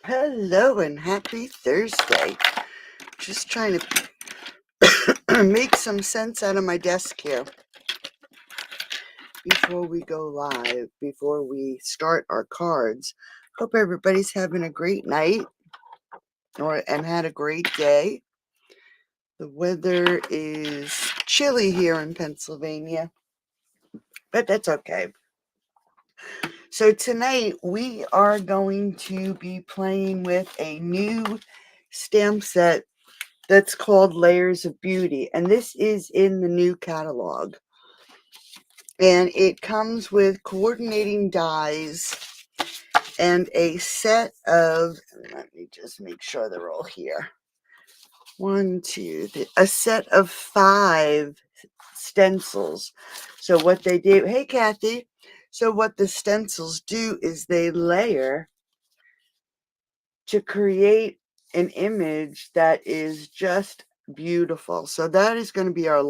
Hello and happy Thursday. Just trying to make some sense out of my desk here before we go live, before we start our cards. Hope everybody's having a great night and had a great day. The weather is chilly here in Pennsylvania, but that's okay. So tonight we are going to be playing with a new stamp set that's called Layers of Beauty, and this is in the new catalog. And it comes with coordinating dies and a set of, let me just make sure they're all here. A set of 5 stencils. So what they do, hey Kathy, so what the stencils do is they layer to create an image that is just beautiful. So that is going to be the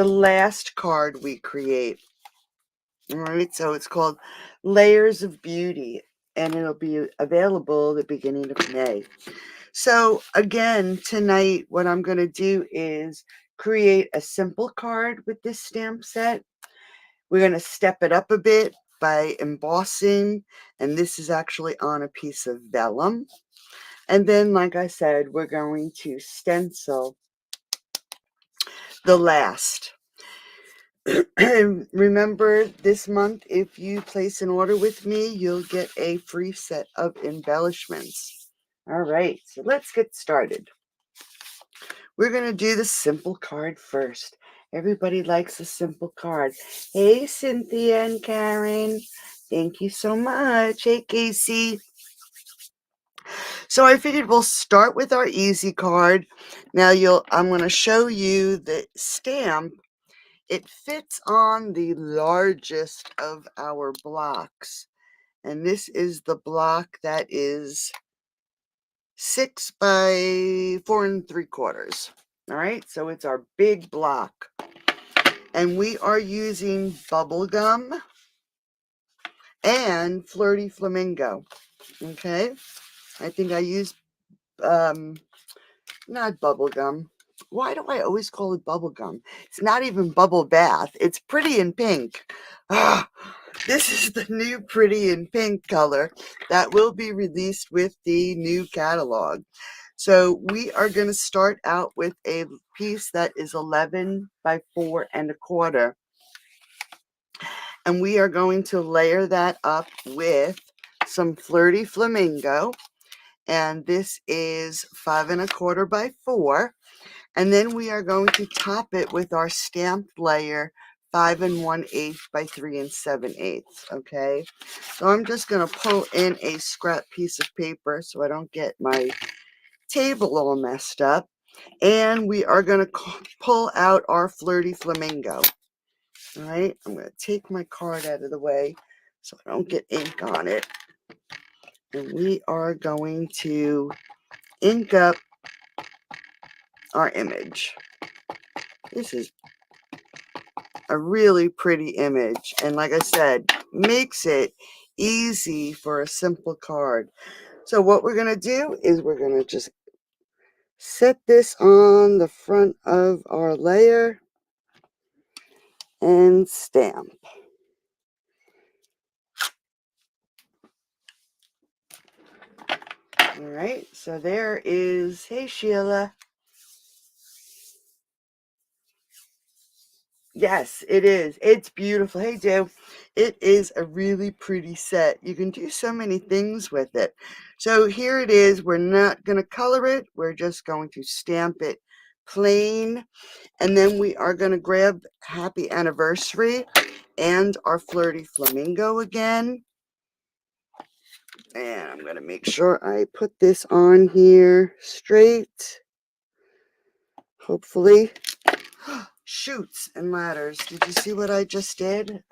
last card we create. All right, so it's called Layers of Beauty, and it'll be available the beginning of May. So again, tonight, what I'm going to do is create a simple card with this stamp set. We're going to step it up a bit by embossing, and this is actually on a piece of vellum. And then, like I said, we're going to stencil the last. Remember, this month, if you place an order with me, you'll get a free set of embellishments. All right, so let's get started. We're going to do the simple card first. Everybody likes a simple card. Hey, Cynthia and Karen. Thank you so much. Hey, Casey. So I figured we'll start with our easy card. Now I'm going to show you the stamp. It fits on the largest of our blocks. And this is the block that is 6 by 4 3/4. All right, so it's our big block. And we are using bubble gum and Flirty Flamingo. Okay, I think I used not bubble gum. Why do I always call it bubble gum? It's not even bubble bath. It's Pretty in Pink. This is the new Pretty in Pink color that will be released with the new catalog. So we are going to start out with a piece that is 11 by 4 1/4. And we are going to layer that up with some Flirty Flamingo. And this is 5 1/4 by 4. And then we are going to top it with our stamped layer 5 1/8 by 3 7/8. Okay, so I'm just going to pull in a scrap piece of paper so I don't get my table all messed up. And we are going to pull out our Flirty Flamingo. All right, I'm going to take my card out of the way so I don't get ink on it. And we are going to ink up our image. This is a really pretty image, and like I said, makes it easy for a simple card. So what we're going to do is we're going to just set this on the front of our layer and stamp. All right, so there is, hey Sheila. Yes, it is. It's beautiful. Hey, Joe. It is a really pretty set. You can do so many things with it. So here it is. We're not going to color it. We're just going to stamp it plain. And then we are going to grab Happy Anniversary and our Flirty Flamingo again. And I'm going to make sure I put this on here straight. Hopefully. Chutes and ladders. Did you see what I just did?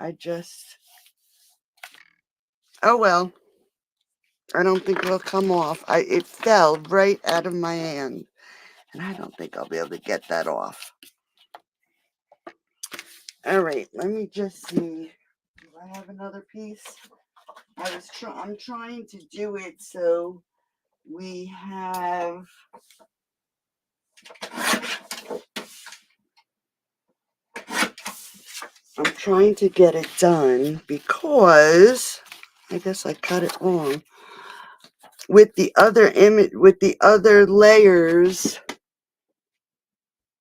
Oh well. I don't think it'll come off. It fell right out of my hand. And I don't think I'll be able to get that off. All right, let me just see. Do I have another piece? I'm trying to do it so we have I'm trying to get it done because I guess I cut it wrong. With the other image, with the other layers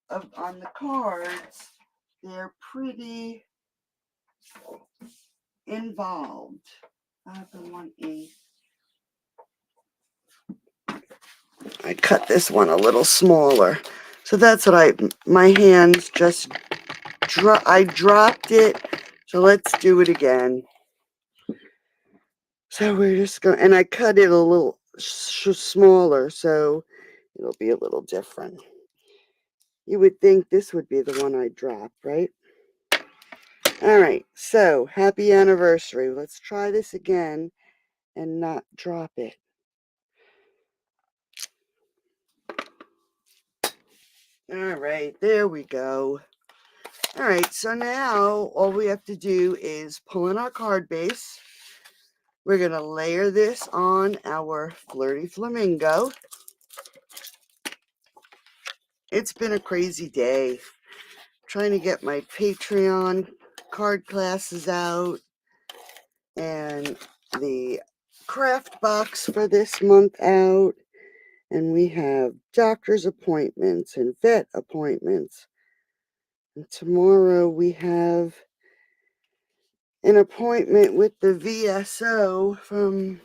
on the cards, they're pretty involved. 5 1/8. I cut this one a little smaller. So that's what my hands just, I dropped it. So let's do it again. So we're just going, and I cut it a little smaller, so it'll be a little different. You would think this would be the one I dropped, right? All right, so happy anniversary. Let's try this again and not drop it. All right, there we go. All right, so now all we have to do is pull in our card base. We're going to layer this on our Flirty Flamingo. It's been a crazy day. Trying to get my Patreon card classes out and the craft box for this month out. And we have doctor's appointments and vet appointments. And tomorrow we have an appointment with the VSO from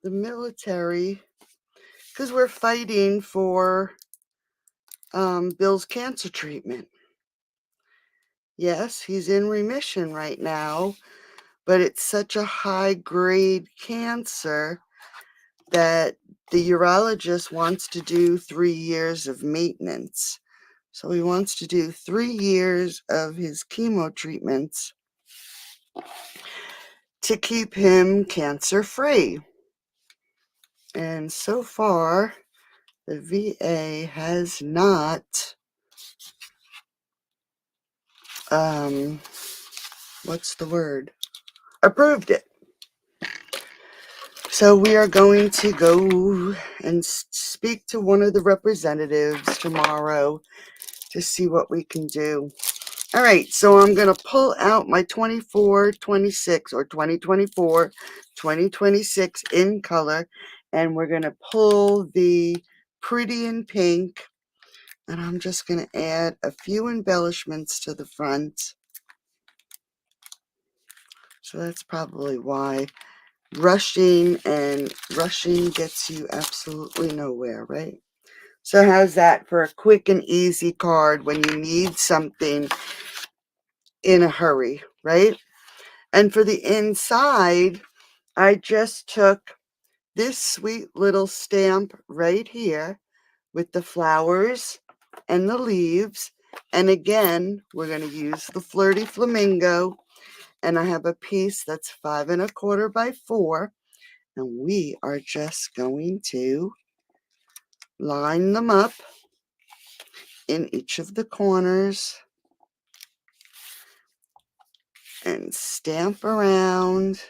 the military because we're fighting for Bill's cancer treatment. Yes, he's in remission right now, but it's such a high-grade cancer that the urologist wants to do 3 years of maintenance. So he wants to do 3 years of his chemo treatments to keep him cancer-free. And so far, the VA has not, what's the word? Approved it. So we are going to go and speak to one of the representatives tomorrow to see what we can do. All right, so I'm going to pull out my 24-26 or 2024-2026 in color, and we're going to pull the Pretty in Pink, and I'm just going to add a few embellishments to the front. So that's probably why rushing gets you absolutely nowhere, right? So how's that for a quick and easy card when you need something in a hurry, right? And for the inside, I just took this sweet little stamp right here with the flowers and the leaves. And again, we're going to use the Flirty Flamingo. And I have a piece that's 5 1/4 by 4. And we are just going to line them up in each of the corners and stamp around.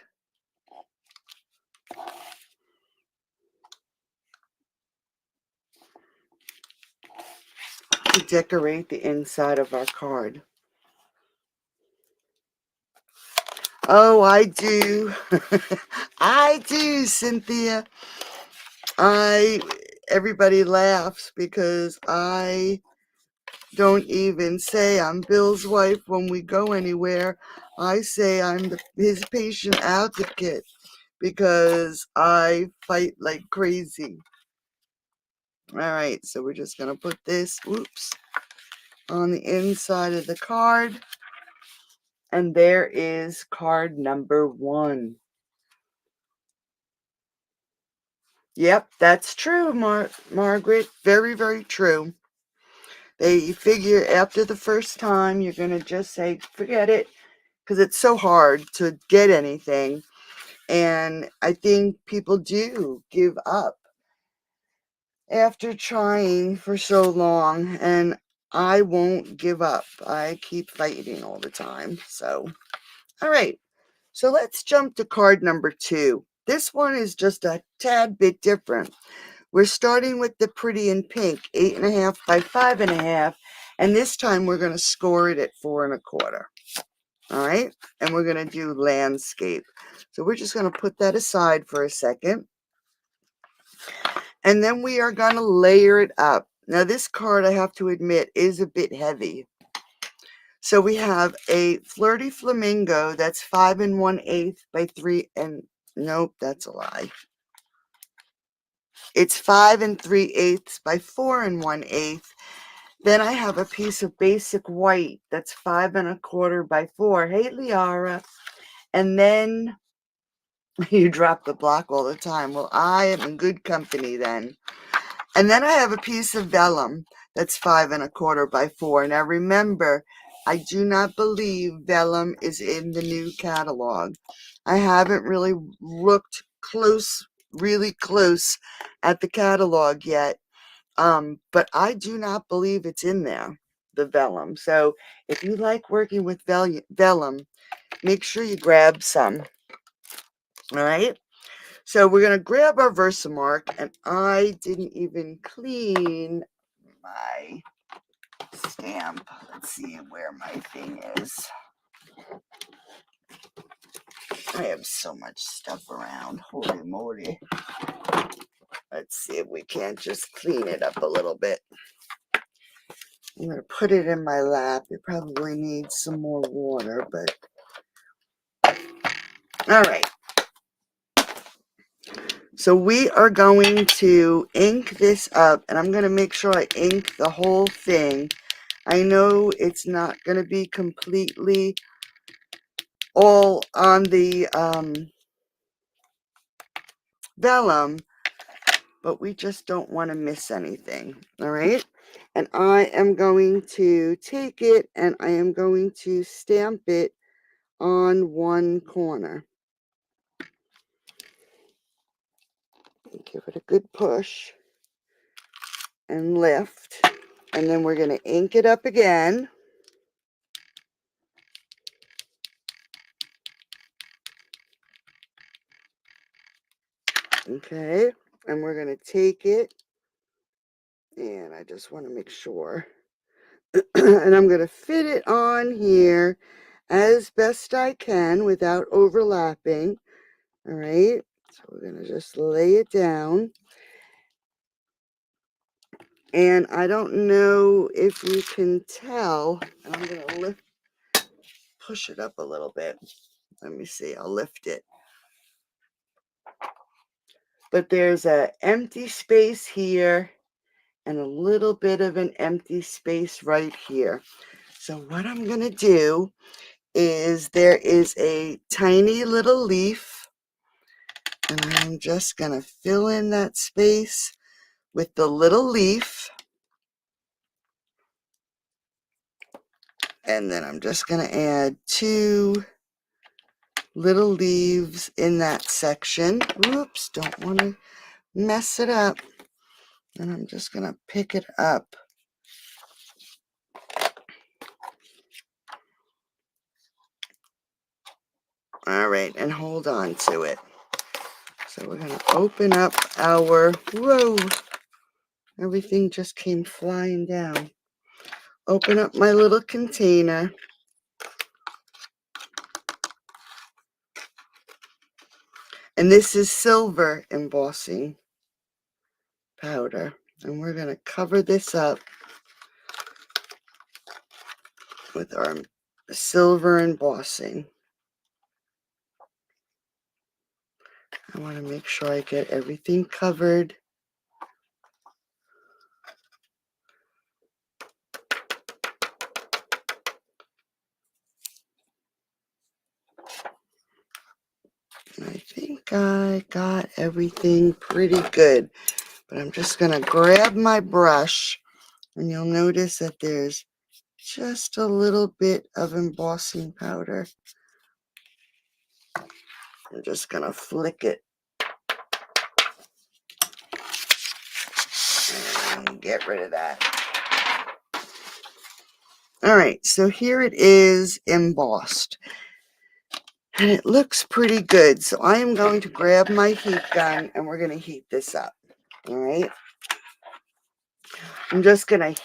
To decorate the inside of our card. Oh, I do. I do, Cynthia. Everybody laughs because I don't even say I'm Bill's wife when we go anywhere. I say I'm his patient advocate because I fight like crazy. All right, so we're just going to put this, on the inside of the card. And there is card number 1. Yep, that's true, Margaret. Very, very true. They figure after the first time, you're going to just say, forget it, because it's so hard to get anything. And I think people do give up after trying for so long. And I won't give up. I keep fighting all the time. So, all right. So let's jump to card number 2. This one is just a tad bit different. We're starting with the Pretty in Pink, 8.5 by 5.5, and this time we're going to score it at 4.25. All right, and we're going to do landscape. So we're just going to put that aside for a second. And then we are going to layer it up. Now this card, I have to admit, is a bit heavy. So we have a Flirty Flamingo that's 5 1/8 by 3 and nope, that's a lie. It's 5 3/8 by 4 1/8. Then I have a piece of basic white that's 5 1/4 by 4. Hey, Liara. And then you drop the block all the time. Well, I am in good company then. And then I have a piece of vellum that's 5 1/4 by 4. Now remember, I do not believe vellum is in the new catalog. I haven't really looked really close at the catalog yet. But I do not believe it's in there, the vellum. So if you like working with vellum, make sure you grab some. All right. So we're going to grab our Versamark, and I didn't even clean my stamp. Let's see where my thing is. I have so much stuff around. Holy moly. Let's see if we can't just clean it up a little bit. I'm going to put it in my lap. It probably needs some more water, but all right. So we are going to ink this up, and I'm going to make sure I ink the whole thing. I know it's not going to be completely all on the vellum, but we just don't want to miss anything. All right. And I am going to take it and I am going to stamp it on one corner. Give it a good push and lift. And then we're going to ink it up again. Okay. And we're going to take it. And I just want to make sure. And I'm going to fit it on here as best I can without overlapping. All right. So we're going to just lay it down. And I don't know if you can tell. I'm going to push it up a little bit. Let me see. I'll lift it. But there's an empty space here and a little bit of an empty space right here. So what I'm going to do is there is a tiny little leaf, and I'm just going to fill in that space with the little leaf. And then I'm just going to add 2 little leaves in that section. Oops, don't want to mess it up. And I'm just going to pick it up. All right, and hold on to it. So we're going to open up our, whoa, everything just came flying down. Open up my little container. And this is silver embossing powder. And we're going to cover this up with our silver embossing. I want to make sure I get everything covered. And I think I got everything pretty good. But I'm just going to grab my brush, and you'll notice that there's just a little bit of embossing powder. I'm just going to flick it and get rid of that. All right, so here it is embossed. And it looks pretty good. So I am going to grab my heat gun and we're going to heat this up. All right. I'm just going to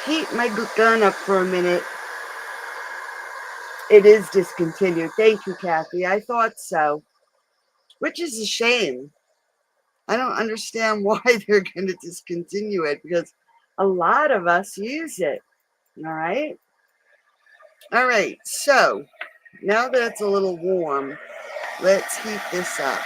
heat my gun up for a minute. It is discontinued. Thank you, Kathy. I thought so, which is a shame. I don't understand why they're going to discontinue it because a lot of us use it. All right. All right. So now that it's a little warm, let's heat this up.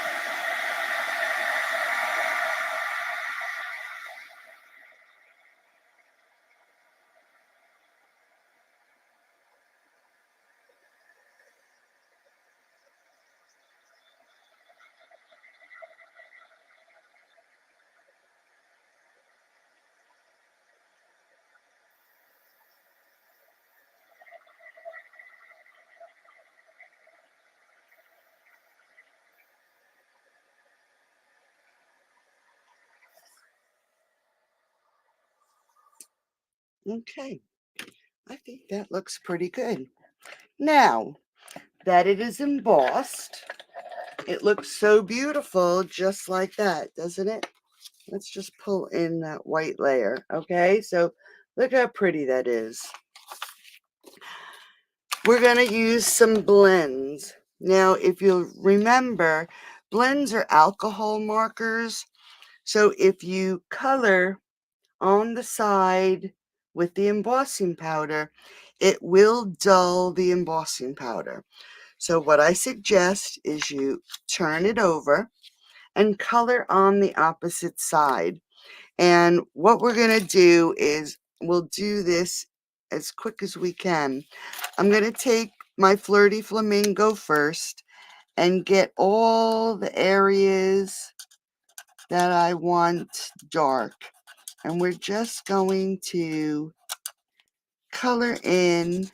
Okay. I think that looks pretty good. Now that it is embossed, it looks so beautiful just like that, doesn't it? Let's just pull in that white layer. Okay, so look how pretty that is. We're going to use some blends. Now, if you'll remember, blends are alcohol markers. So if you color on the side with the embossing powder, it will dull the embossing powder. So what I suggest is you turn it over and color on the opposite side. And what we're going to do is we'll do this as quick as we can. I'm going to take my Flirty Flamingo first and get all the areas that I want dark. And we're just going to color in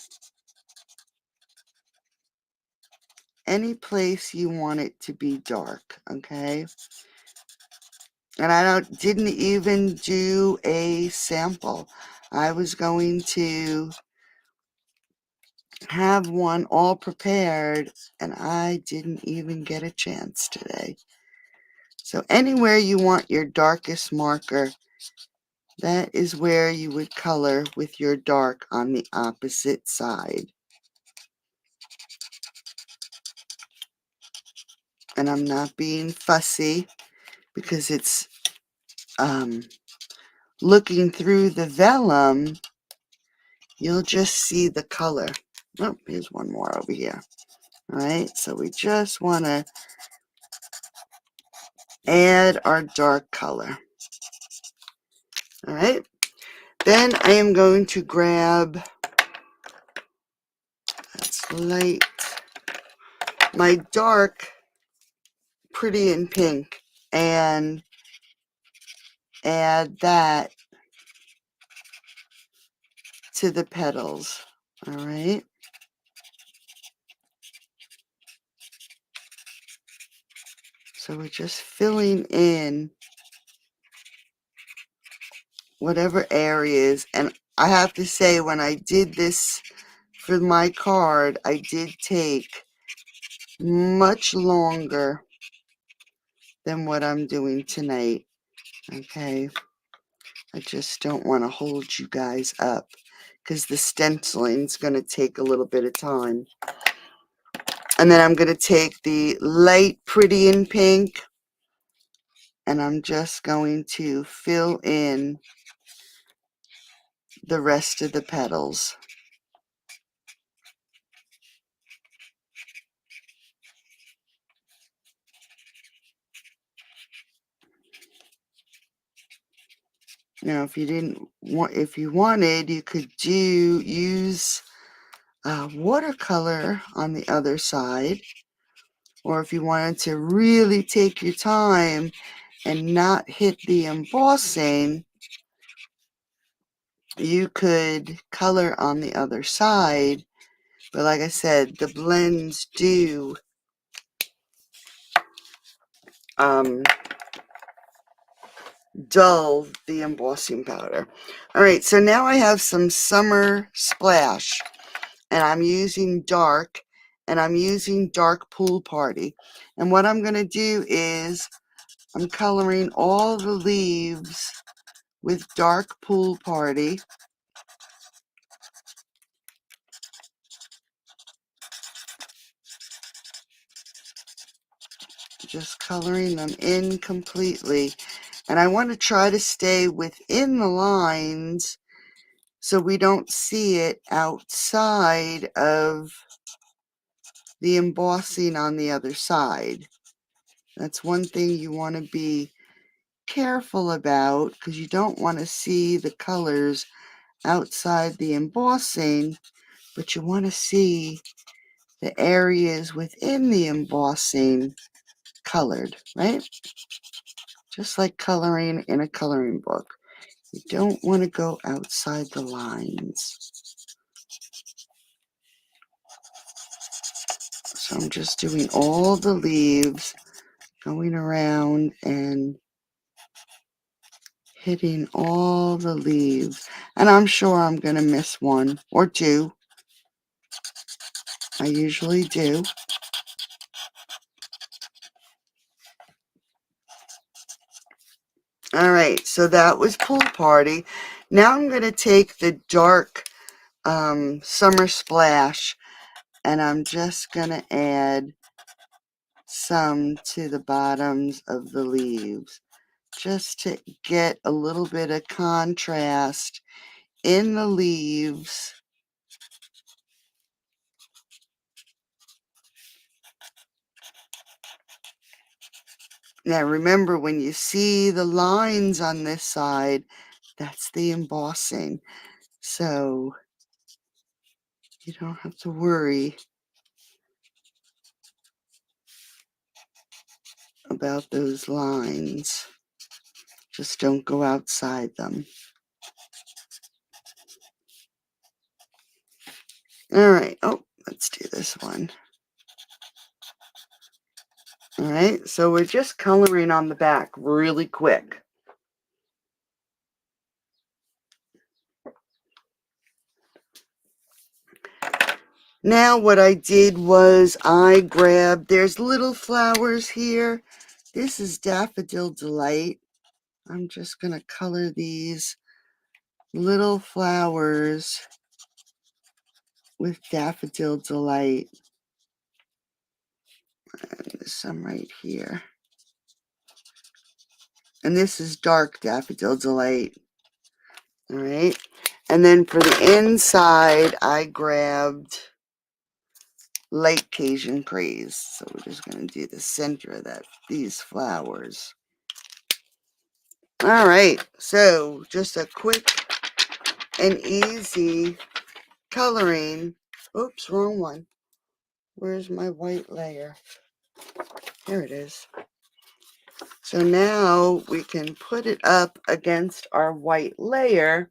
any place you want it to be dark, okay? And I didn't even do a sample. I was going to have one all prepared, and I didn't even get a chance today. So anywhere you want your darkest marker, that is where you would color with your dark on the opposite side. And I'm not being fussy because it's looking through the vellum, you'll just see the color. Oh, here's one more over here. All right, so we just want to add our dark color. All right, then I am going to grab, that's light, my dark Pretty in Pink, and add that to the petals. All right. So we're just filling in whatever areas. And I have to say, when I did this for my card, I did take much longer than what I'm doing tonight. Okay. I just don't want to hold you guys up because the stenciling is going to take a little bit of time. And then I'm going to take the light Pretty in Pink, and I'm just going to fill in the rest of the petals. Now, if you wanted, you could use watercolor on the other side, or if you wanted to really take your time and not hit the embossing, you could color on the other side. But like I said, the blends do dull the embossing powder. All right, so now I have some Summer Splash, and I'm using dark, and I'm using Dark Pool Party. And what I'm going to do is I'm coloring all the leaves with Dark Pool Party. Just coloring them in completely. And I want to try to stay within the lines so we don't see it outside of the embossing on the other side. That's one thing you want to be careful about, because you don't want to see the colors outside the embossing, but you want to see the areas within the embossing colored, right? Just like coloring in a coloring book. You don't want to go outside the lines. So I'm just doing all the leaves, going around and hitting all the leaves. And I'm sure I'm going to miss one or two. I usually do. All right, so that was Pool Party. Now I'm going to take the dark Summer Splash, and I'm just going to add some to the bottoms of the leaves, just to get a little bit of contrast in the leaves. Now remember, when you see the lines on this side, that's the embossing. So you don't have to worry about those lines. Just don't go outside them. All right. Oh, let's do this one. All right. So we're just coloring on the back really quick. Now what I did was I grabbed, there's little flowers here. This is Daffodil Delight. I'm just going to color these little flowers with Daffodil Delight. And there's some right here. And this is dark Daffodil Delight. All right. And then for the inside, I grabbed Light Cajun Craze. So we're just going to do the center of these flowers. All right. So just a quick and easy coloring. Oops, wrong one. Where's my white layer? Here it is. So now we can put it up against our white layer,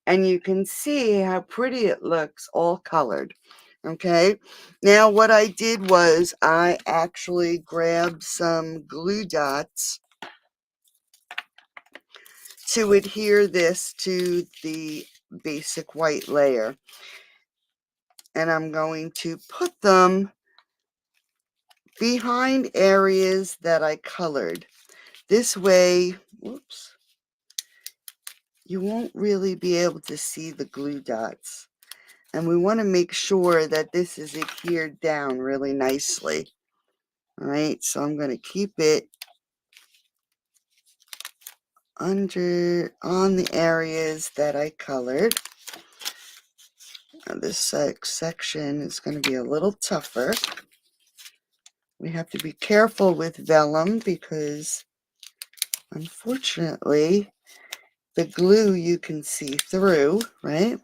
and you can see how pretty it looks all colored. Okay, now what I did was I actually grabbed some glue dots to adhere this to the basic white layer, and I'm going to put them behind areas that I colored. This way, whoops, you won't really be able to see the glue dots. And we want to make sure that this is adhered down really nicely. All right, so I'm going to keep it on the areas that I colored. Now this section is going to be a little tougher. We have to be careful with vellum because unfortunately the glue you can see through, right?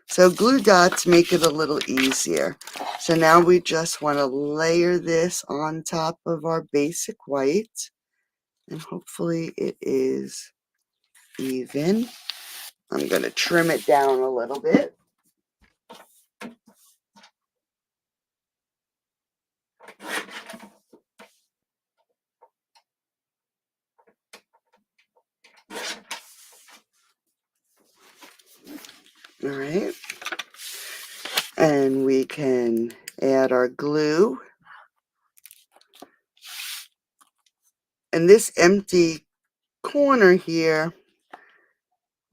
So glue dots make it a little easier. So now we just want to layer this on top of our basic white, and hopefully it is even. I'm going to trim it down a little bit. All right. And we can add our glue. And this empty corner here,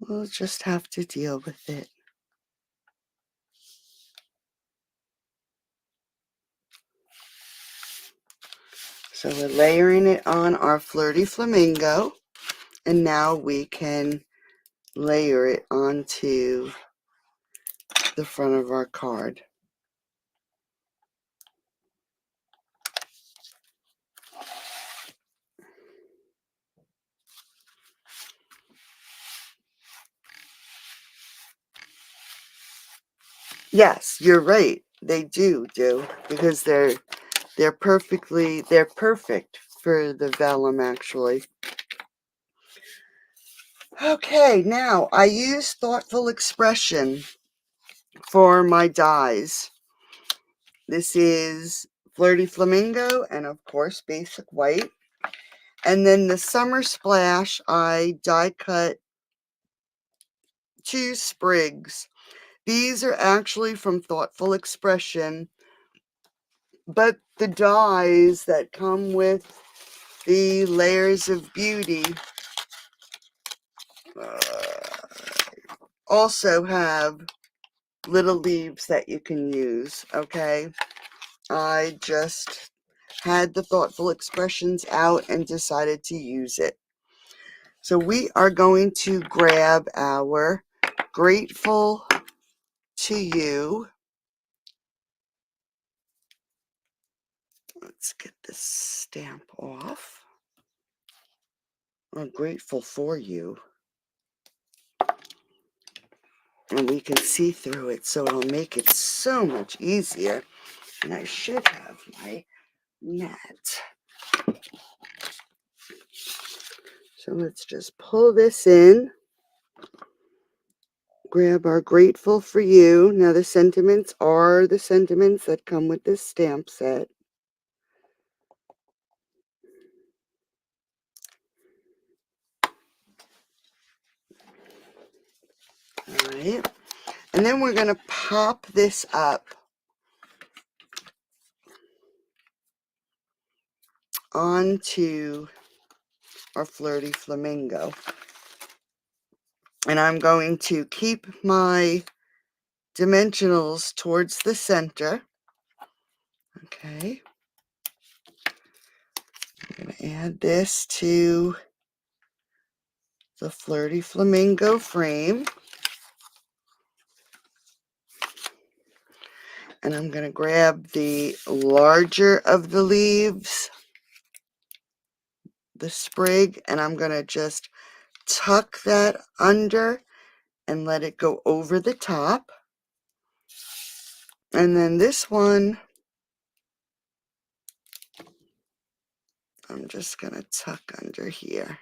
we'll just have to deal with it. So we're layering it on our Flirty Flamingo, and now we can layer it onto the front of our card. Yes, you're right. They do because they're perfect for the vellum actually. Okay, now I use Thoughtful Expression for my dies. This is Flirty Flamingo and of course Basic White. And then the Summer Splash, I die cut 2 sprigs. These are actually from Thoughtful Expression, but the dies that come with the Layers of Beauty also have little leaves that you can use, okay? I just had the Thoughtful Expressions out and decided to use it. So we are going to grab our Grateful to You. Let's get this stamp off. I'm grateful for you. And we can see through it, so it'll make it so much easier. And I should have my mat. So let's just pull this in. Grab our Grateful for You. Now the sentiments are the sentiments that come with this stamp set. Alright. And then we're going to pop this up onto our Flirty Flamingo. And I'm going to keep my dimensionals towards the center. Okay. I'm going to add this to the Flirty Flamingo frame. And I'm going to grab the larger of the leaves, the sprig, and I'm going to just tuck that under and let it go over the top. And then this one, I'm just going to tuck under here.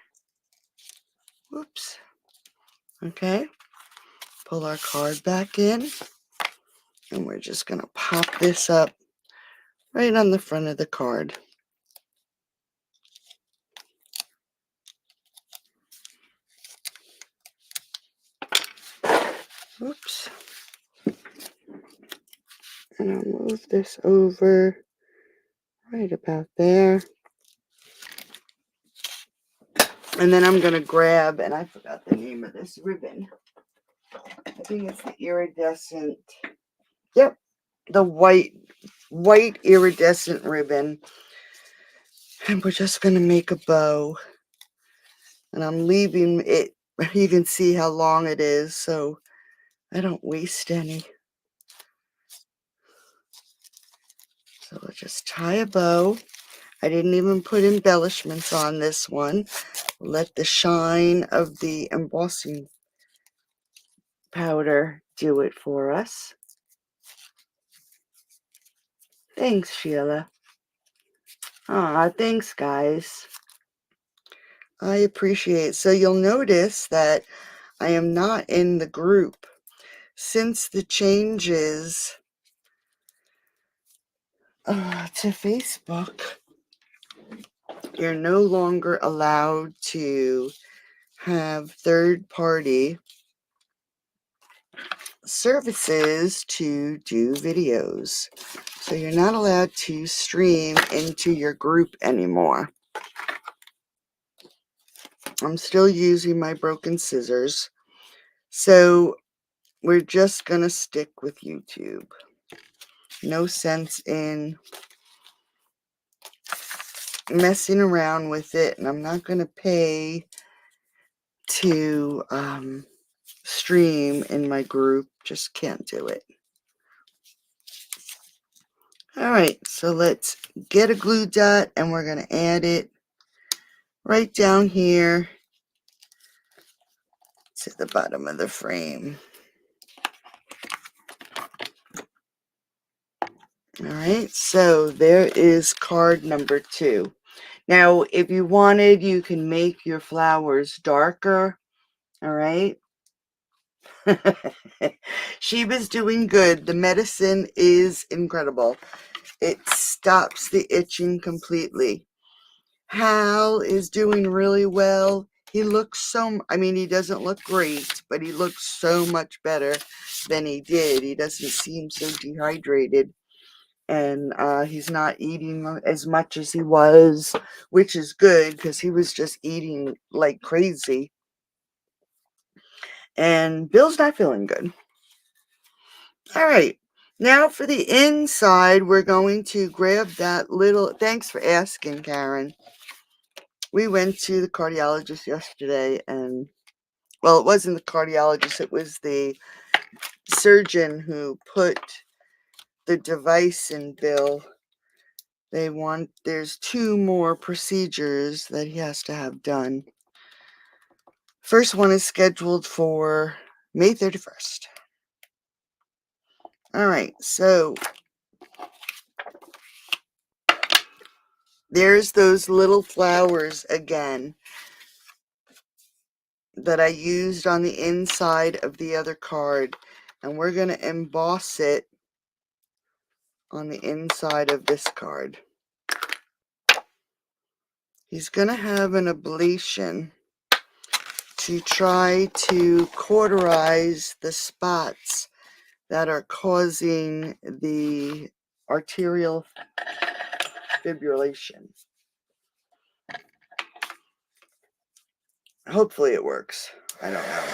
Whoops. Okay. Pull our card back in. And we're just going to pop this up right on the front of the card. Oops. And I'll move this over right about there. And then I'm going to grab, and I forgot the name of this ribbon. I think it's the iridescent. Yep, the white iridescent ribbon. And we're just going to make a bow. And I'm leaving it, you can see how long it is, so I don't waste any. So we'll just tie a bow. I didn't even put embellishments on this one. Let the shine of the embossing powder do it for us. Thanks, Sheila. Thanks, guys. I appreciate it. So you'll notice that I am not in the group. Since the changes to Facebook, you're no longer allowed to have third-party services to do videos. So you're not allowed to stream into your group anymore. I'm still using my broken scissors. So we're just going to stick with YouTube. No sense in messing around with it. And I'm not going to pay to stream in my group. Just can't do it. All right, so let's get a glue dot and we're going to add it right down here to the bottom of the frame. All right, so there is card number 2. Now, if you wanted, you can make your flowers darker. All right. Sheba's doing good. The medicine is incredible. It stops the itching completely. Hal is doing really well. He looks so, I mean, he doesn't look great, but he looks so much better than he did. He doesn't seem so dehydrated. And he's not eating as much as he was, which is good because he was just eating like crazy. And Bill's not feeling good. All right. Now for the inside, we're going to grab that little, thanks for asking, Karen. We went to the cardiologist yesterday and, well, it wasn't the cardiologist, it was the surgeon who put the device in Bill. There's 2 more procedures that he has to have done. First one is scheduled for May 31st. All right, so there's those little flowers again that I used on the inside of the other card, and we're going to emboss it on the inside of this card. He's going to have an ablation to try to cauterize the spots that are causing the arterial fibrillation. Hopefully it works. I don't know.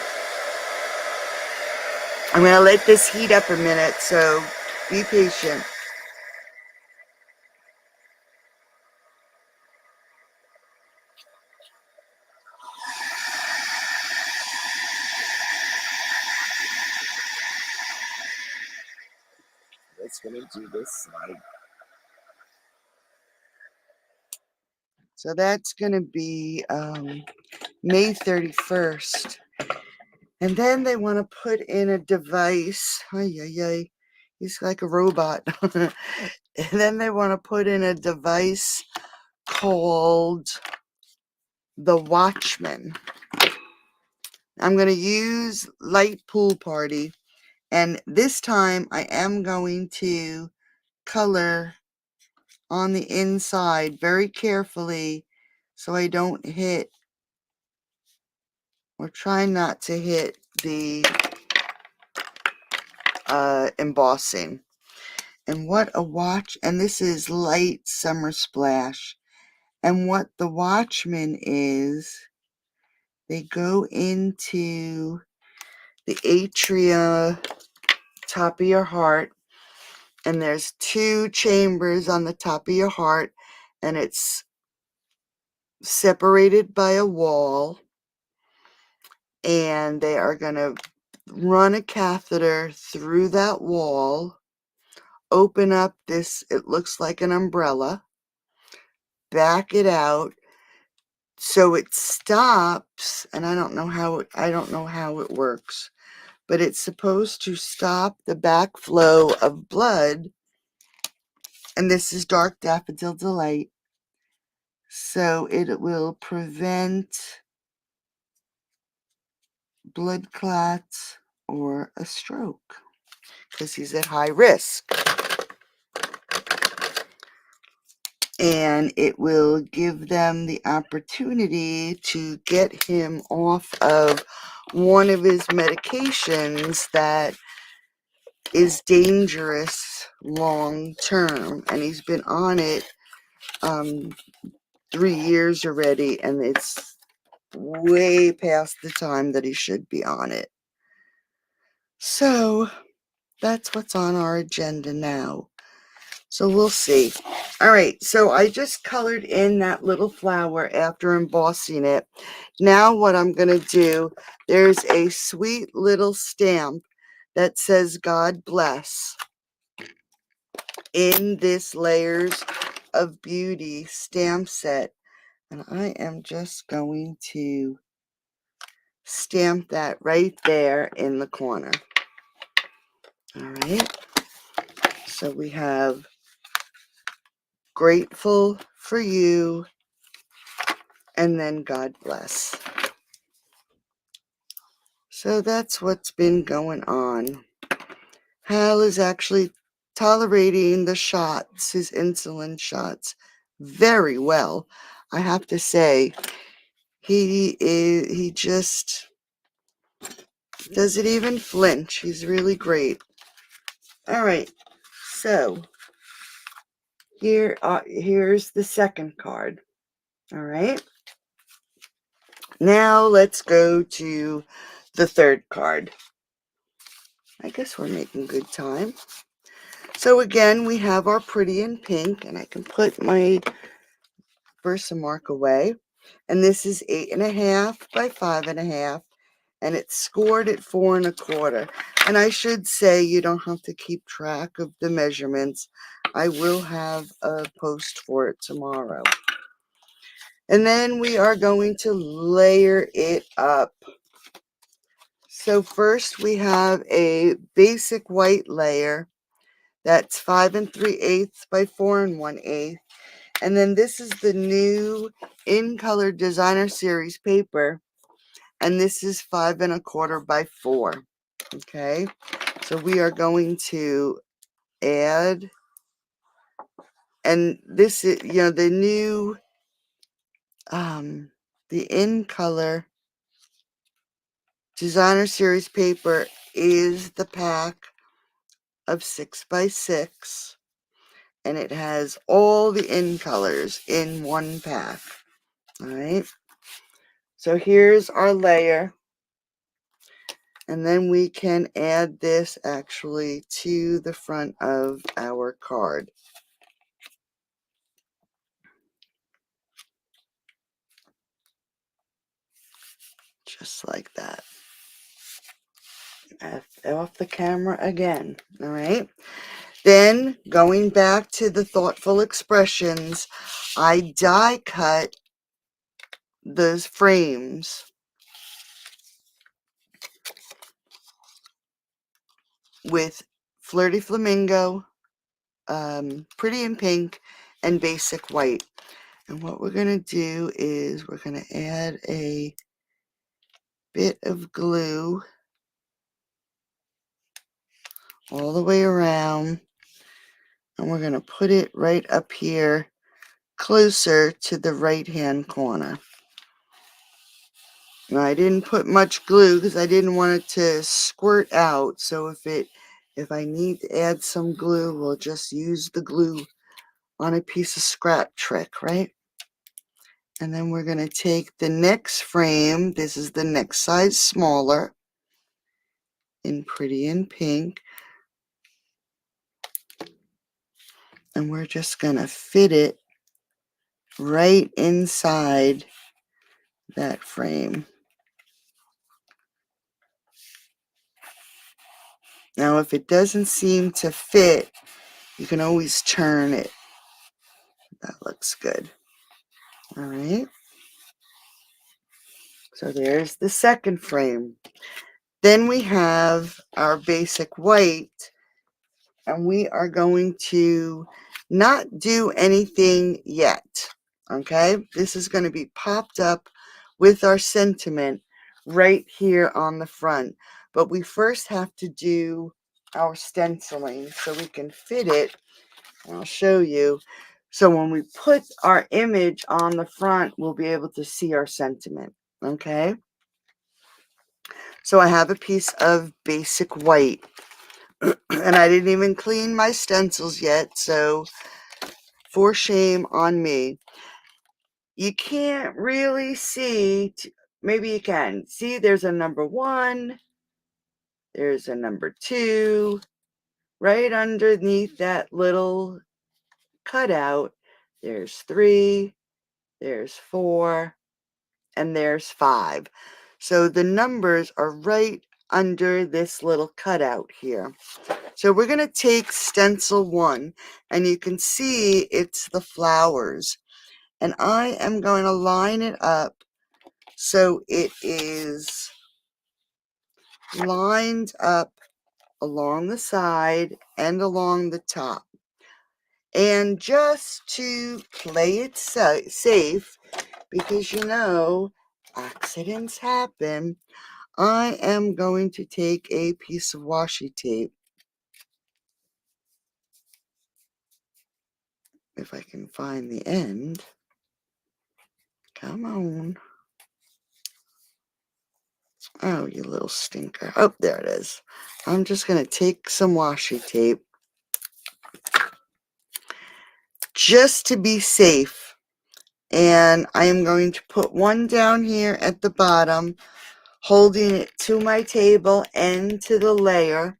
I'm going to let this heat up a minute, so be patient. Let's going to do this slide. So that's going to be May 31st. And then they want to put in a device. He's like a robot. And then they want to put in a device called the Watchman. I'm going to use Light Pool Party. And this time I am going to color on the inside very carefully so I don't hit or try not to hit the embossing. And what a watch, and this is Light Summer Splash. And what the Watchman is, they go into the atria, top of your heart, and there's 2 chambers on the top of your heart, and it's separated by a wall, and they are going to run a catheter through that wall, open up this, it looks like an umbrella, back it out so it stops, and I don't know how it works, but it's supposed to stop the backflow of blood. And this is Dark Daffodil Delight, so it will prevent blood clots or a stroke because he's at high risk. And it will give them the opportunity to get him off of one of his medications that is dangerous long term, and he's been on it 3 years already, and it's way past the time that he should be on it. So that's what's on our agenda now. So we'll see. All right, so I just colored in that little flower after embossing it. Now what I'm going to do, there's a sweet little stamp that says God bless in this Layers of Beauty stamp set. And I am just going to stamp that right there in the corner. All right. So we have grateful for you, and then God bless. So that's what's been going on. Hal is actually tolerating the shots, his insulin shots, very well. I have to say, he just doesn't even flinch. He's really great. All right, so here's the second card. All right. Now let's go to the third card. I guess we're making good time. So again, we have our Pretty in Pink, and I can put my Versamark away. And this is 8.5 by 5.5, and it's scored at 4 1/4. And I should say you don't have to keep track of the measurements. I will have a post for it tomorrow. And then we are going to layer it up. So first we have a basic white layer that's 5 3/8 by 4 1/8. And then this is the new In Color Designer Series paper. And this is 5 1/4 by 4. Okay. So we are going to add, and this is, the new, the In Color Designer Series paper is the pack of 6 by 6, and it has all the In colors in one pack. All right, so here's our layer, and then we can add this actually to the front of our card, just like that. Off the camera again. All right, then going back to the thoughtful expressions, I die cut those frames with Flirty Flamingo, Pretty in Pink, and Basic White. And what we're going to do is we're going to add a bit of glue all the way around, and we're going to put it right up here closer to the right hand corner. Now, I didn't put much glue because I didn't want it to squirt out, so if I need to add some glue, we'll just use the glue on a piece of scrap trick, right? And then we're going to take the next frame. This is the next size smaller in Pretty in Pink. And we're just going to fit it right inside that frame. Now, if it doesn't seem to fit, you can always turn it. That looks good. All right. So there's the second frame. Then we have our basic white, and we are going to not do anything yet. Okay, this is going to be popped up with our sentiment right here on the front, but we first have to do our stenciling so we can fit it. I'll show you. So when we put our image on the front, we'll be able to see our sentiment. Okay, so I have a piece of basic white. And I didn't even clean my stencils yet, so for shame on me. You can't really see, maybe you can. See, there's a number 1, there's a number 2, right underneath that little cutout. There's 3, there's 4, and there's 5. So the numbers are right under this little cutout here. So we're going to take stencil 1, and you can see it's the flowers. And I am going to line it up so it is lined up along the side and along the top. And just to play it safe, because you know accidents happen, I am going to take a piece of washi tape, if I can find the end. Come on. Oh, you little stinker. Oh, there it is. I'm just going to take some washi tape just to be safe. And I am going to put one down here at the bottom, holding it to my table and to the layer.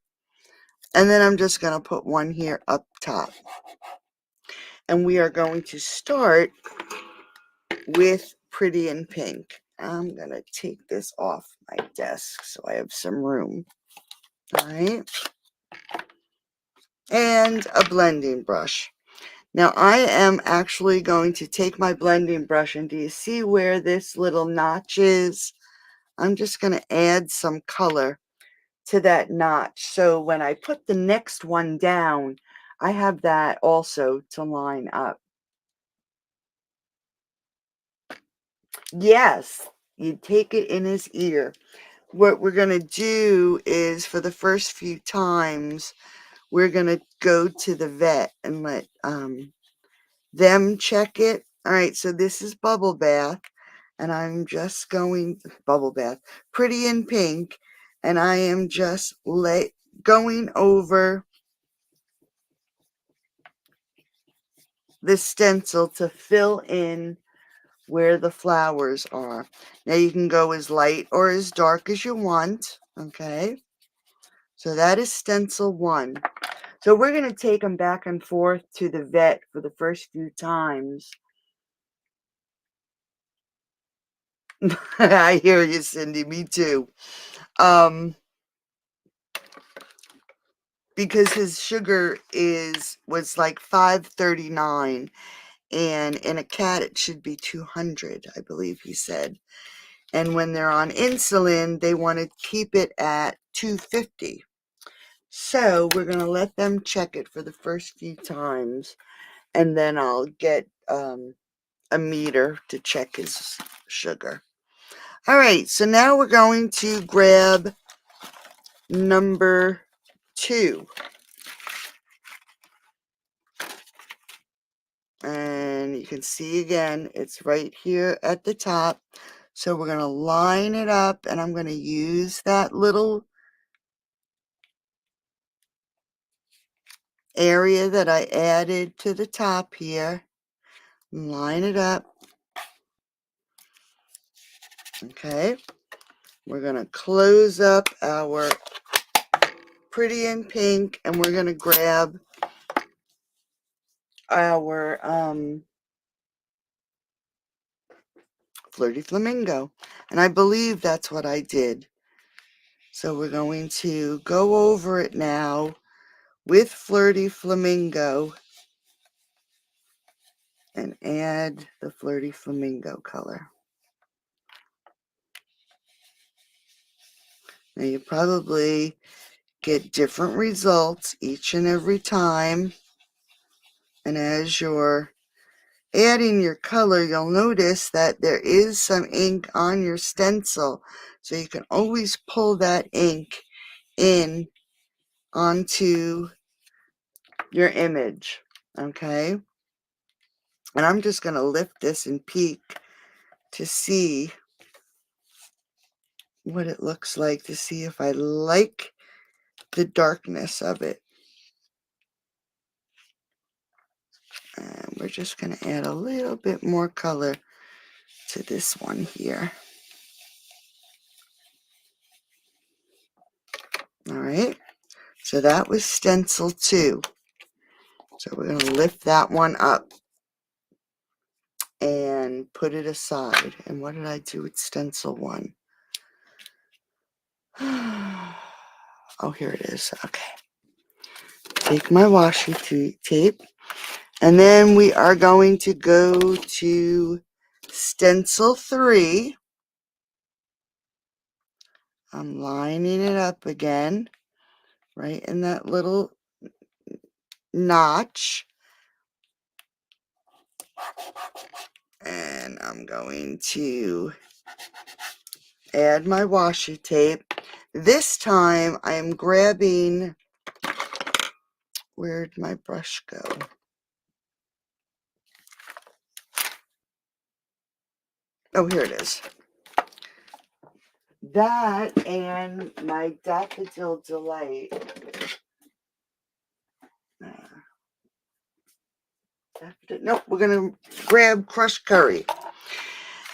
And then I'm just going to put one here up top. And we are going to start with Pretty in Pink. I'm going to take this off my desk so I have some room. All right. And a blending brush. Now I am actually going to take my blending brush, and do you see where this little notch is? I'm just going to add some color to that notch. So when I put the next one down, I have that also to line up. Yes, you take it in his ear. What we're going to do is, for the first few times, we're going to go to the vet and let them check it. All right, so this is Bubble Bath, and I'm just going, Bubble Bath, Pretty in Pink, and I am just going over the stencil to fill in where the flowers are. Now you can go as light or as dark as you want, okay? So that is stencil 1. So we're going to take them back and forth to the vet for the first few times. I hear you, Cindy. Me too. Because his sugar was like 539, and in a cat it should be 200, I believe he said. And when they're on insulin, they want to keep it at 250. So we're going to let them check it for the first few times, and then I'll get a meter to check his sugar. All right, so now we're going to grab number 2. And you can see again, it's right here at the top. So we're going to line it up, and I'm going to use that little area that I added to the top here. Line it up. Okay. We're going to close up our Pretty in Pink, and we're going to grab our Flirty Flamingo. And I believe that's what I did. So we're going to go over it now with Flirty Flamingo and add the Flirty Flamingo color. Now you probably get different results each and every time. And as you're adding your color, you'll notice that there is some ink on your stencil. So you can always pull that ink in onto your image. Okay? And I'm just going to lift this and peek to see what it looks like, to see if I like the darkness of it. And we're just going to add a little bit more color to this one here. All right, so that was stencil 2. So we're going to lift that one up and put it aside. And what did I do with stencil 1? Oh, here it is. Okay. Take my washi tape, and then we are going to go to stencil 3. I'm lining it up again, right in that little notch. And I'm going to add my washi tape. This time I'm grabbing, where'd my brush go? Oh, here it is. That and my Daffodil Delight. Nope, we're going to grab crushed curry.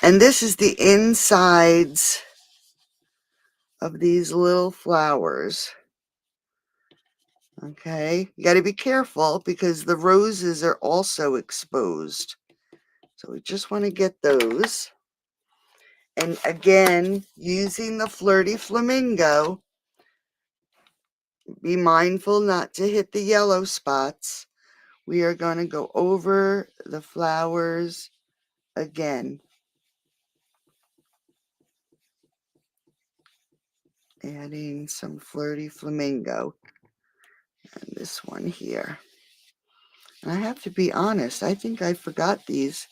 And this is the insides of these little flowers. Okay, you got to be careful because the roses are also exposed. So we just want to get those. And again, using the Flirty Flamingo, be mindful not to hit the yellow spots. We are going to go over the flowers again. Adding some Flirty Flamingo. And this one here. And I have to be honest, I think I forgot this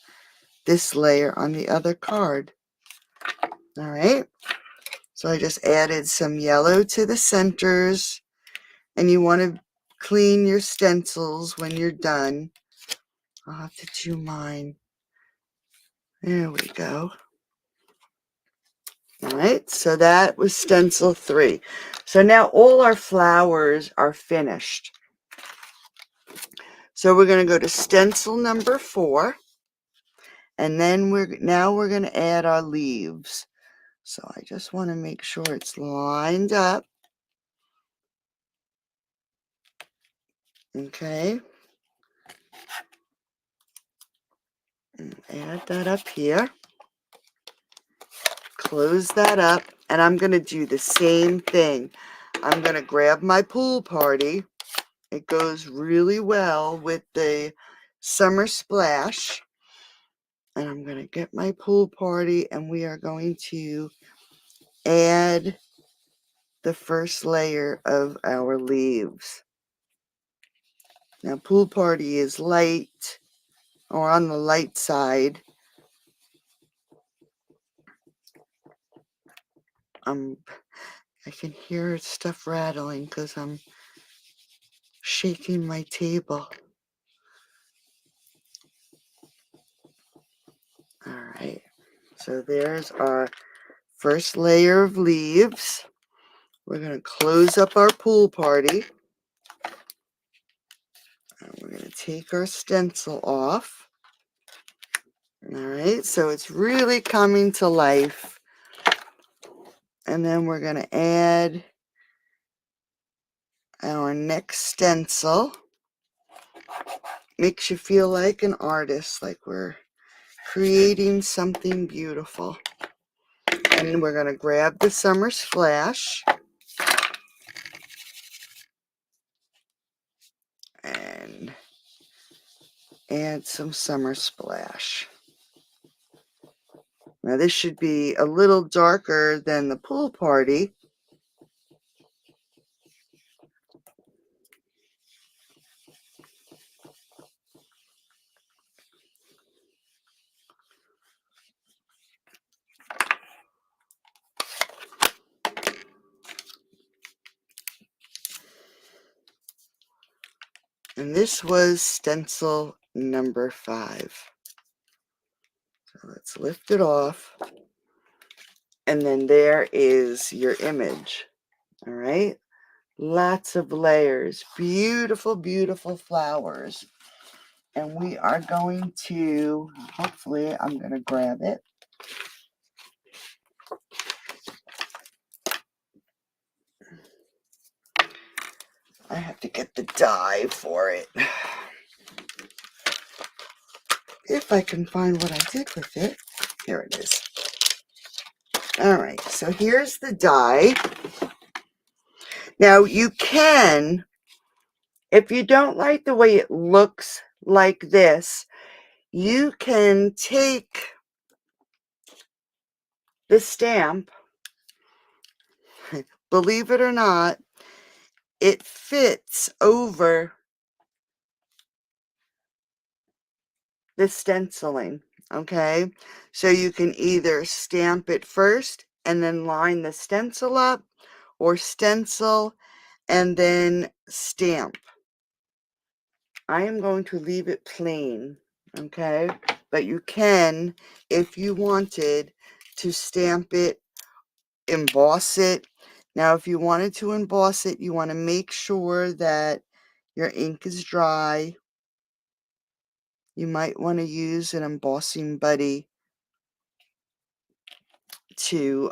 layer on the other card. All right. So I just added some yellow to the centers. And you want to clean your stencils when you're done. I'll have to do mine. There we go. All right, so that was stencil 3. So now all our flowers are finished. So we're going to go to stencil number 4. And then we're going to add our leaves. So I just want to make sure it's lined up. Okay. And add that up here. Close that up. And I'm going to do the same thing. I'm going to grab my pool party. It goes really well with the summer splash. And I'm going to get my pool party, and we are going to add the first layer of our leaves. Now, pool party is light, or on the light side. I can hear stuff rattling because I'm shaking my table. All right, so there's our first layer of leaves. We're going to close up our pool party. And we're going to take our stencil off. All right, so it's really coming to life. And then we're going to add our next stencil. Makes you feel like an artist, like we're creating something beautiful. And we're going to grab the summer splash and add some summer splash. Now this should be a little darker than the pool party. And this was stencil number 5. So let's lift it off. And then there is your image. All right. Lots of layers. Beautiful, beautiful flowers. And we are going to, hopefully, I'm going to grab it. I have to get the die for it. If I can find what I did with it. Here it is. All right, so here's the die. Now you can, if you don't like the way it looks like this, you can take the stamp. Believe it or not, it fits over the stenciling, okay? So you can either stamp it first and then line the stencil up, or stencil and then stamp. I am going to leave it plain, okay? But you can, if you wanted, to stamp it, emboss it. Now, if you wanted to emboss it, you want to make sure that your ink is dry. You might want to use an embossing buddy to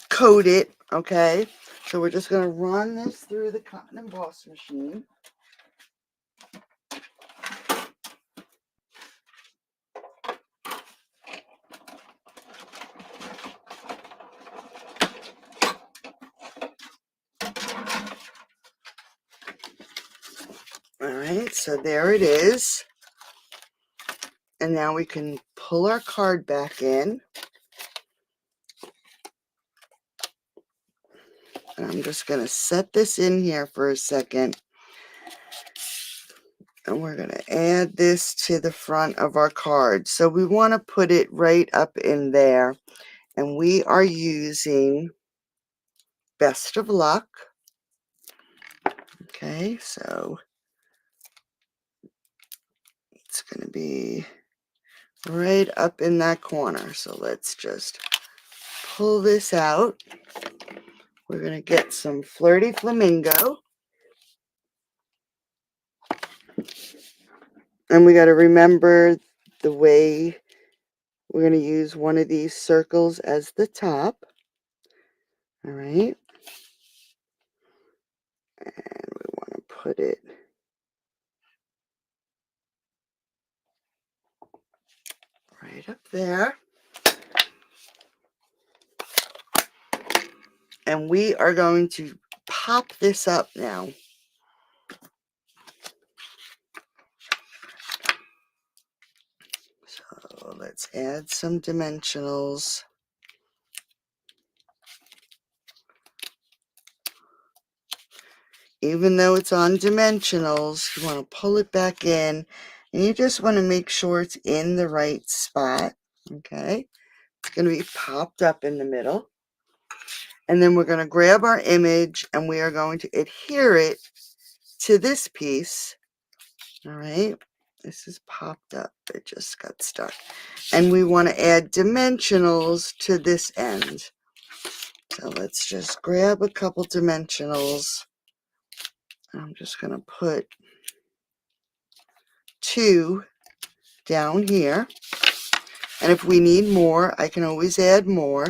coat it, okay? So we're just going to run this through the cotton emboss machine. All right, so there it is. And now we can pull our card back in. And I'm just going to set this in here for a second. And we're going to add this to the front of our card. So we want to put it right up in there. And we are using Best of Luck. Okay, so it's going to be right up in that corner. So let's just pull this out. We're going to get some Flirty Flamingo. And we got to remember the way we're going to use one of these circles as the top. All right. And we want to put it right up there. And we are going to pop this up now. So let's add some dimensionals. Even though it's on dimensionals, you want to pull it back in. And you just want to make sure it's in the right spot. Okay. It's going to be popped up in the middle. And then we're going to grab our image and we are going to adhere it to this piece. All right. This is popped up. It just got stuck. And we want to add dimensionals to this end. So let's just grab a couple dimensionals. I'm just going to put 2 down here. And if we need more, I can always add more.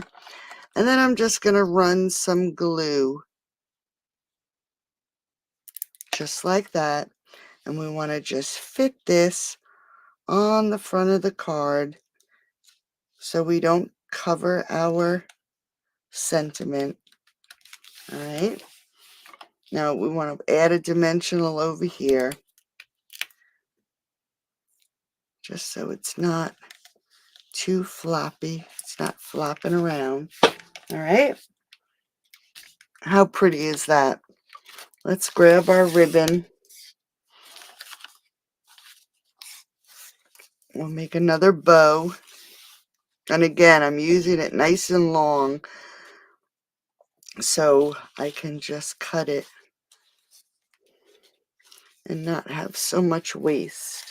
And then I'm just going to run some glue. Just like that. And we want to just fit this on the front of the card so we don't cover our sentiment. All right. Now we want to add a dimensional over here just so it's not too floppy. It's not flopping around. All right. How pretty is that? Let's grab our ribbon. We'll make another bow. And again, I'm using it nice and long so I can just cut it and not have so much waste.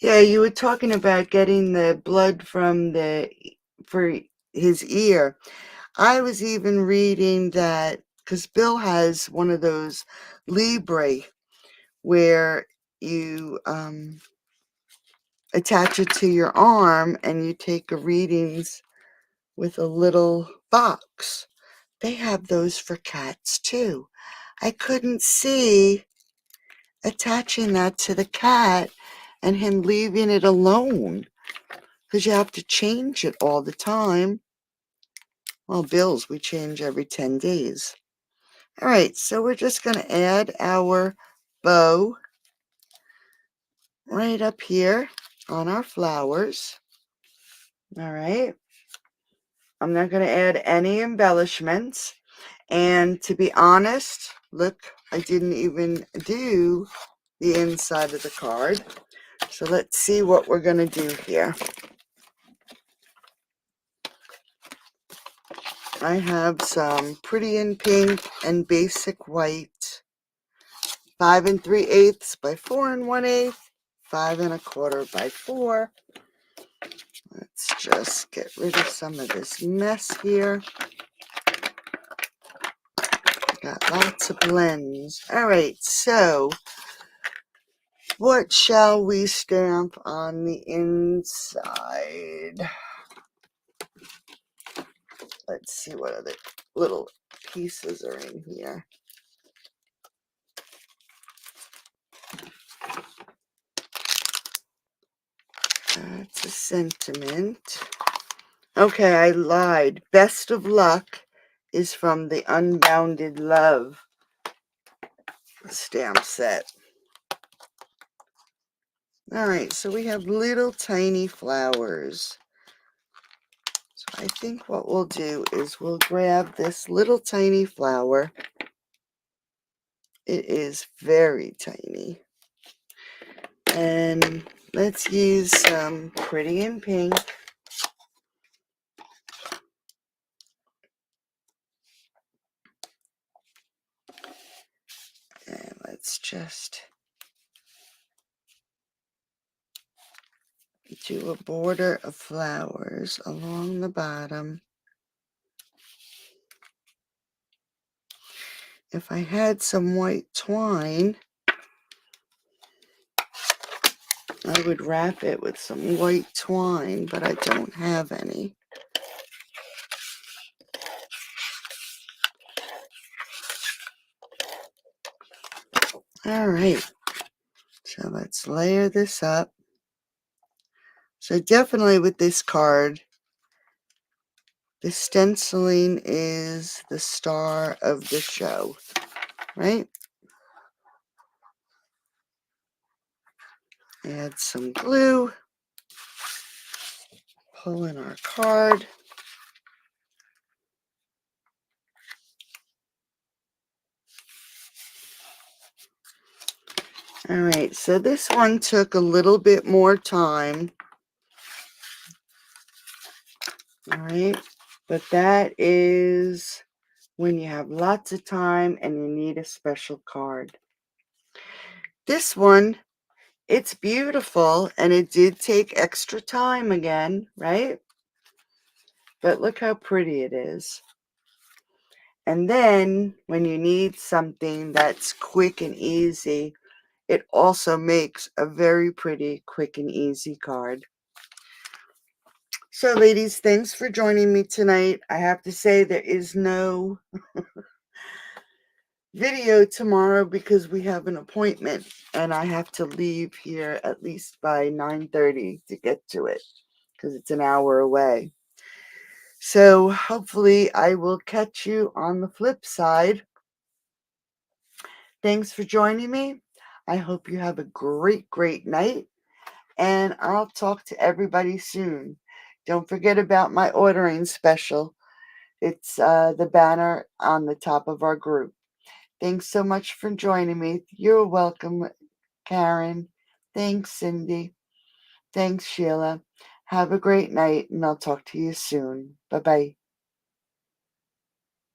Yeah, you were talking about getting the blood from for his ear. I was even reading that because Bill has one of those Libre where you attach it to your arm and you take a readings with a little box. They have those for cats too. I couldn't see attaching that to the cat and him leaving it alone because you have to change it all the time. Well, Bill's we change every 10 days. All right, so we're just going to add our bow right up here on our flowers. All right. I'm not going to add any embellishments. And to be honest, look, I didn't even do the inside of the card. So let's see what we're going to do here. I have some Pretty in Pink and Basic White, 5 3/8 by 4 1/8, 5 1/4 by 4. Let's just get rid of some of this mess here. Got lots of blends. All right, so what shall we stamp on the inside? Let's see what other little pieces are in here. That's a sentiment. Okay, I lied. Best of Luck is from the Unbounded Love stamp set. All right, so we have little tiny flowers. So I think what we'll do is we'll grab this little tiny flower. It is very tiny. And let's use some Pretty in Pink. And let's just do a border of flowers along the bottom. If I had some white twine, I would wrap it with some white twine, but I don't have any. All right, so let's layer this up. So definitely with this card, the stenciling is the star of the show, right? Add some glue. Pull in our card. All right, so this one took a little bit more time. All right, but that is when you have lots of time and you need a special card. This one, it's beautiful and it did take extra time again, right? But look how pretty it is. And then when you need something that's quick and easy, it also makes a very pretty, quick and easy card. So ladies, thanks for joining me tonight. I have to say there is no video tomorrow because we have an appointment and I have to leave here at least by 9:30 to get to it because it's an hour away. So hopefully I will catch you on the flip side. Thanks for joining me. I hope you have a great, great night, and I'll talk to everybody soon. Don't forget about my ordering special. It's the banner on the top of our group. Thanks so much for joining me. You're welcome, Karen. Thanks, Cindy. Thanks, Sheila. Have a great night, and I'll talk to you soon. Bye-bye.